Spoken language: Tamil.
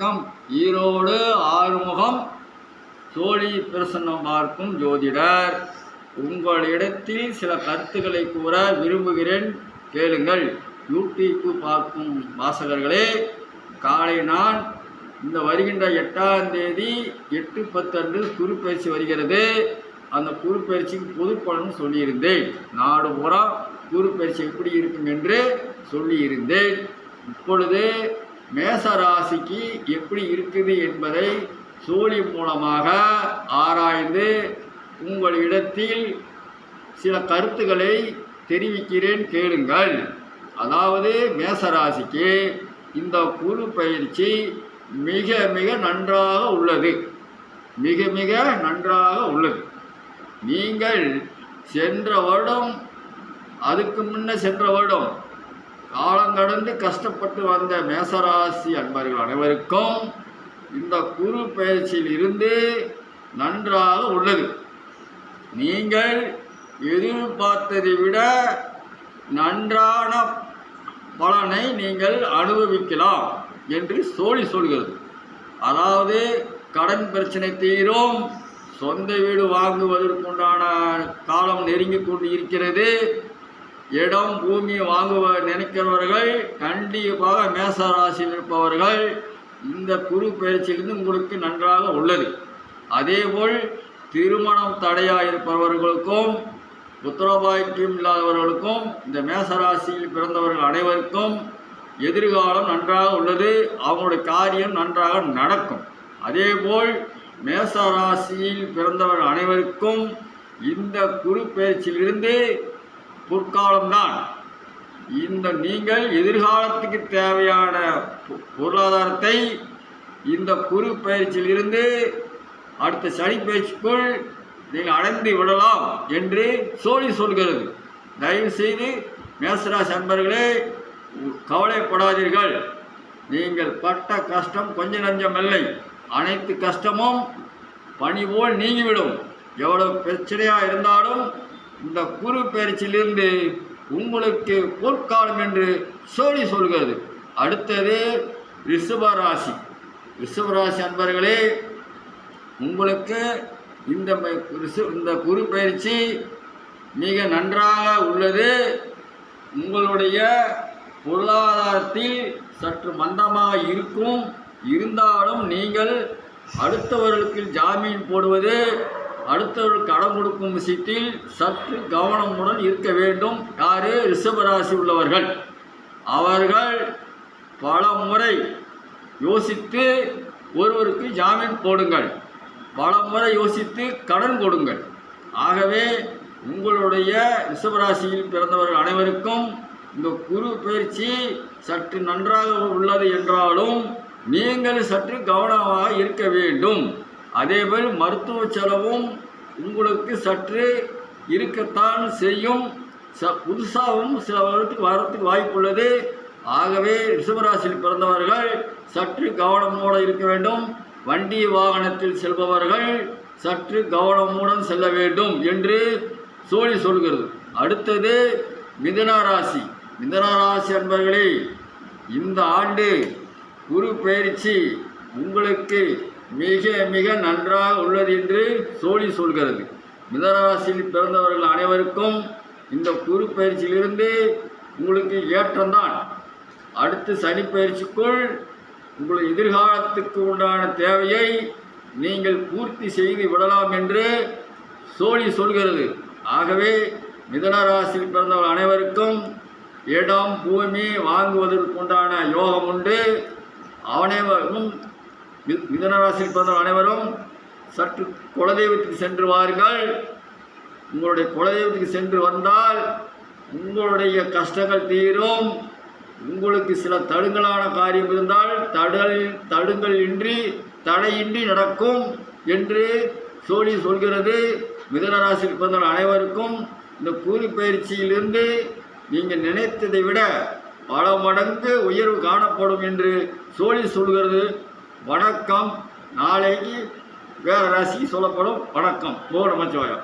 வணக்கம். ஈரோடு ஆறுமுகம் சோழி பிரசன்னம் பார்க்கும் ஜோதிடர். உங்களிடத்தில் சில கருத்துக்களை கூற விரும்புகிறேன், கேளுங்கள். யூடியூப் பார்க்கும் வாசகர்களே, காலை நான் இந்த வருகின்ற 8ஆம் தேதி 8/10 அன்று குருப்பெயர்ச்சி வருகிறது. அந்த குருப்பெயர்ச்சிக்கு பொது பலன் சொல்லியிருந்தேன். நாடு பூரா குருப்பெயர்ச்சி எப்படி இருக்கும் என்று சொல்லியிருந்தேன். இப்பொழுது மேசராசிக்கு எப்படி இருக்குது என்பதை சோழி மூலமாக ஆராய்ந்து உங்களிடத்தில் சில கருத்துக்களை தெரிவிக்கிறேன், கேளுங்கள். அதாவது மேசராசிக்கு இந்த குரு பயிற்சி மிக மிக நன்றாக உள்ளது. மிக மிக நன்றாக உள்ளது. நீங்கள் சென்ற வருடம், அதுக்கு முன்ன சென்ற வருடம் காலங்கடந்து கஷ்டப்பட்டு வந்த மேசராசி அன்பர்கள் அனைவருக்கும் இந்த குரு பயிற்சியில் இருந்து நன்றாக உள்ளது. நீங்கள் எதிர்பார்த்ததை விட நன்றான பலனை நீங்கள் அனுபவிக்கலாம் என்று சோழி சொல்கிறது. அதாவது கடன் பிரச்சனை தீரும், சொந்த வீடு வாங்குவதற்குண்டான காலம் நெருங்கி கொண்டு இருக்கிறது. இடம் பூமி வாங்குவ நினைக்கிறவர்கள் கண்டிப்பாக மேசராசியில் இருப்பவர்கள் இந்த குரு பயிற்சியிலிருந்து உங்களுக்கு நன்றாக உள்ளது. அதேபோல் திருமணம் தடையாக இருப்பவர்களுக்கும் புத்திரபாக்கியம் இல்லாதவர்களுக்கும் இந்த மேசராசியில் பிறந்தவர்கள் அனைவருக்கும் எதிர்காலம் நன்றாக உள்ளது. அவங்களுடைய காரியம் நன்றாக நடக்கும். அதேபோல் மேசராசியில் பிறந்தவர்கள் அனைவருக்கும் இந்த குரு பயிற்சியிலிருந்து பொற்காலம்தான். இந்த நீங்கள் எதிர்காலத்துக்கு தேவையான பொருளாதாரத்தை இந்த குரு பயிற்சியில் இருந்து அடுத்த சனி பயிற்சிக்குள் நீங்கள் அடைந்து விடலாம் என்று சோழி சொல்கிறது. தயவு செய்து மேசராசி அன்பர்களே, கவலைப்படாதீர்கள். நீங்கள் பட்ட கஷ்டம் கொஞ்ச நஞ்சமில்லை. அனைத்து கஷ்டமும் பனி போல் நீங்கிவிடும். எவ்வளவு பிரச்சனையாக இருந்தாலும் இந்த குரு பயிற்சியிலிருந்து உங்களுக்கு பொற்காலம் என்று சோழி சொல்கிறது. அடுத்தது ரிஷபராசி. ரிஷபராசி அன்பர்களே, உங்களுக்கு இந்த குரு பயிற்சி மிக நன்றாக உள்ளது. உங்களுடைய பொருளாதாரத்தில் சற்று மந்தமாக இருக்கும். இருந்தாலும் நீங்கள் அடுத்தவர்களுக்கு ஜாமீன் போடுவது, அடுத்தவர்கள் கடன் கொடுக்கும் விஷயத்தில் சற்று கவனமுடன் இருக்க வேண்டும். யாரு? ரிஷபராசி உள்ளவர்கள். அவர்கள் பல முறை யோசித்து ஒருவருக்கு ஜாமீன் போடுங்கள், பல முறை யோசித்து கடன் கொடுங்கள். ஆகவே உங்களுடைய ரிஷபராசியில் பிறந்தவர்கள் அனைவருக்கும் இந்த குரு பயிற்சி சற்று நன்றாக உள்ளது என்றாலும் நீங்கள் சற்று கவனமாக இருக்க வேண்டும். அதேபோல் மருத்துவ செலவும் உங்களுக்கு சற்று இருக்கத்தான் செய்யும். புதுசாகவும் சில வருடத்துக்கு வரத்துக்கு வாய்ப்புள்ளது. ஆகவே ரிஷபராசியில் பிறந்தவர்கள் சற்று கவனமோடு இருக்க வேண்டும். வண்டி வாகனத்தில் செல்பவர்கள் சற்று கவனமுடன் செல்ல வேண்டும் என்று சோழி சொல்கிறது. அடுத்தது மிதுனராசி. மிதுனராசி அன்பர்களே, இந்த ஆண்டு குரு பயிற்சி உங்களுக்கு மிக மிக நன்றாக உள்ளது என்று சோழி சொல்கிறது. மிதுனராசியில் பிறந்தவர்கள் அனைவருக்கும் இந்த குரு பயிற்சியிலிருந்து உங்களுக்கு ஏற்றம்தான். அடுத்து சனி பயிற்சிக்குள் உங்கள் எதிர்காலத்துக்கு உண்டான தேவையை நீங்கள் பூர்த்தி செய்து விடலாம் என்று சோழி சொல்கிறது. ஆகவே மிதுனராசியில் பிறந்தவர்கள் அனைவருக்கும் இடம் பூமி வாங்குவதற்குண்டான யோகம் உண்டு. அனைவரும் மிதுனராசியில் பிறந்த அனைவரும் சற்று குலதெய்வத்துக்கு சென்று வாருங்கள். உங்களுடைய குலதெய்வத்துக்கு சென்று வந்தால் உங்களுடைய கஷ்டங்கள் தீரும். உங்களுக்கு சில தடுங்கலான காரியம் இருந்தால் தடுங்கள் இன்றி தடையின்றி நடக்கும் என்று சோழி சொல்கிறது. மிதுனராசியில் பிறந்த அனைவருக்கும் இந்த குரு பயிற்சியிலிருந்து நீங்கள் நினைத்ததை விட பல மடங்கு உயர்வு காணப்படும் என்று சோழி சொல்கிறது. வணக்கம். நாளைக்கு வேறு ராசிக்கு சொல்லப்படும். வணக்கம். ஓ நமச்சிவாயம்.